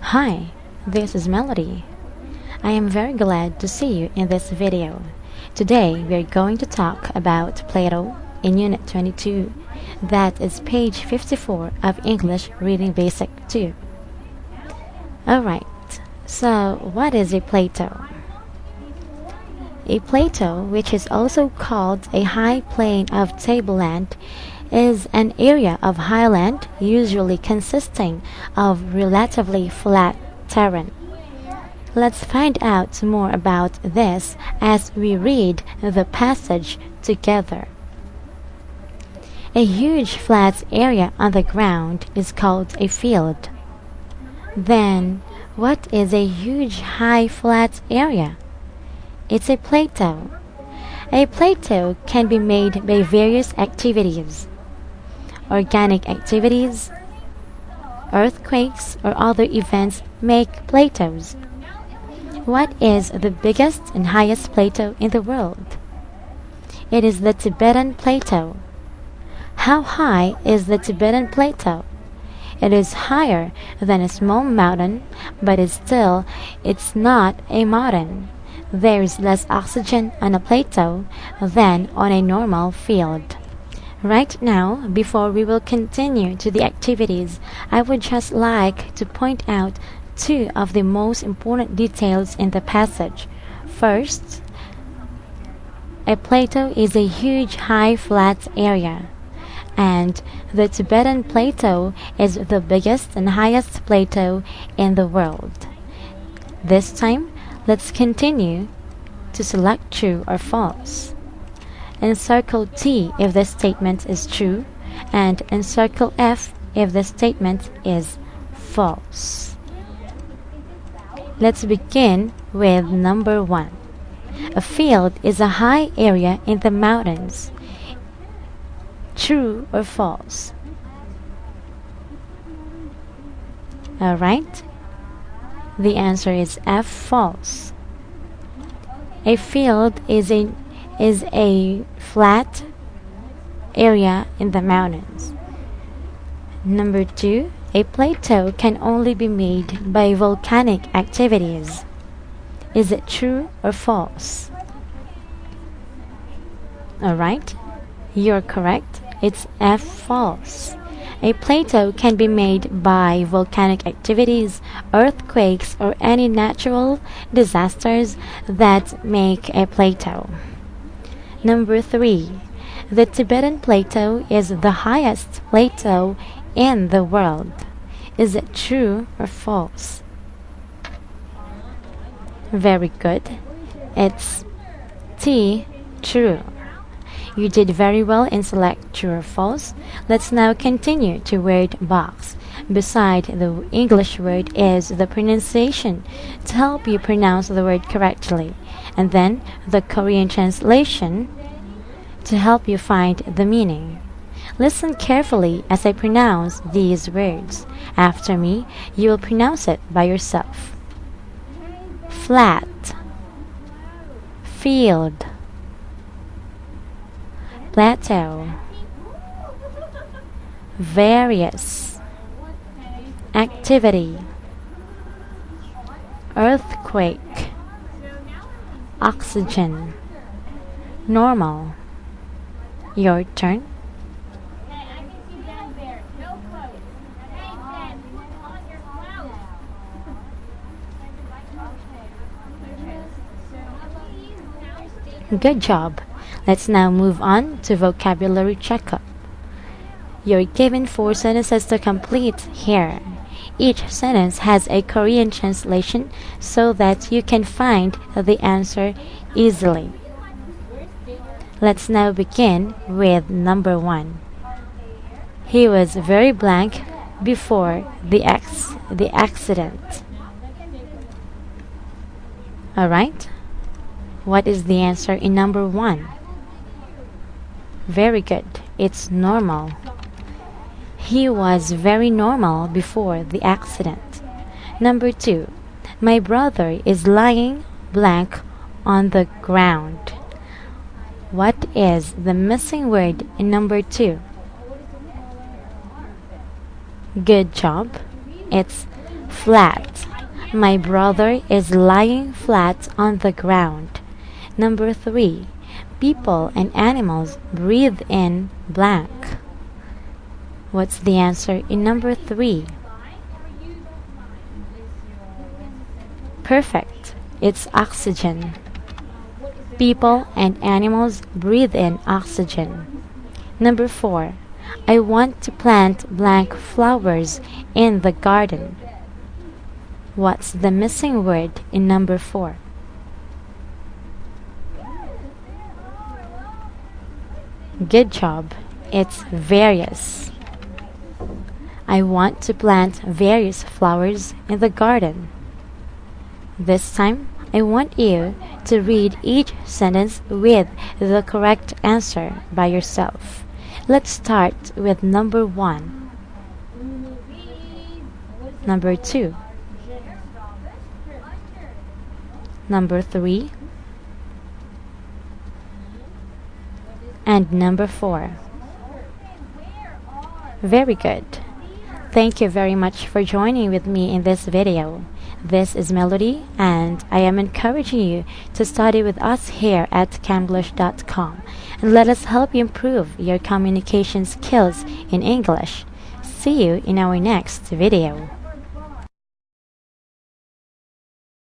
Hi, this is Melody. I am very glad to see you in this video. Today we are going to talk about Plato in Unit 22. That is page 54 of English Reading Basic 2. Alright, so what is a plateau? A plateau, which is also called a high plain of tableland, is an area of highland usually consisting of relatively flat terrain. Let's find out more about this as we read the passage together. A huge flat area on the ground is called a field. Then, what is a huge high flat area? It's a plateau. A plateau can be made by various activities. Organic activities, earthquakes, or other events make plateaus. What is the biggest and highest plateau in the world? It is the Tibetan Plateau. How high is the Tibetan Plateau? It is higher than a small mountain, but it's not a mountain. There is less oxygen on a plateau than on a normal field. Right now, before we will continue to the activities, I would just like to point out two of the most important details in the passage. First, a plateau is a huge high flat area, and the Tibetan Plateau is the biggest and highest plateau in the world. This time, let's continue to select true or false. Encircle T if the statement is true, and encircle F if the statement is false. Let's begin with number 1. A field is a high area in the mountains. True or false? Alright. The answer is F, false. A field is a flat area in the mountains. Number 2, a plateau can only be made by volcanic activities. Is it true or false? Alright, you're correct. It's F, false. A plateau can be made by volcanic activities, earthquakes, or any natural disasters that make a plateau. Number 3. The Tibetan Plateau is the highest plateau in the world. Is it true or false? Very good. It's T, true. You did very well in select true or false. Let's now continue to word box. Beside the English word is the pronunciation to help you pronounce the word correctly, and then the Korean translation to help you find the meaning. Listen carefully as I pronounce these words. After me, you will pronounce it by yourself. Flat, field, plateau, various, activity, earthquake, oxygen, normal. Your turn. Good job. Let's now move on to vocabulary checkup. You're given 4 sentences to complete here. Each sentence has a Korean translation so that you can find the answer easily. Let's now begin with number 1. He was very blank before the accident. Alright? What is the answer in number 1? Very good. It's normal. He was very normal before the accident. Number 2. My brother is lying blank on the ground. What is the missing word in number 2? Good job. It's Flat. My brother is lying flat on the ground. Number 3. People and animals breathe in blank. What's the answer in number 3? Perfect. It's oxygen. People and animals breathe in oxygen. Number 4. I want to plant blank flowers in the garden. What's the missing word in number 4? Good job. It's various. I want to plant various flowers in the garden. This time, I want you to read each sentence with the correct answer by yourself. Let's start with number 1. Number 2. Number 3. And number 4. Very good. Thank you very much for joining with me in this video. This is Melody, and I am encouraging you to study with us here at Camglish.com, and let us help you improve your communication skills in English. See you in our next video.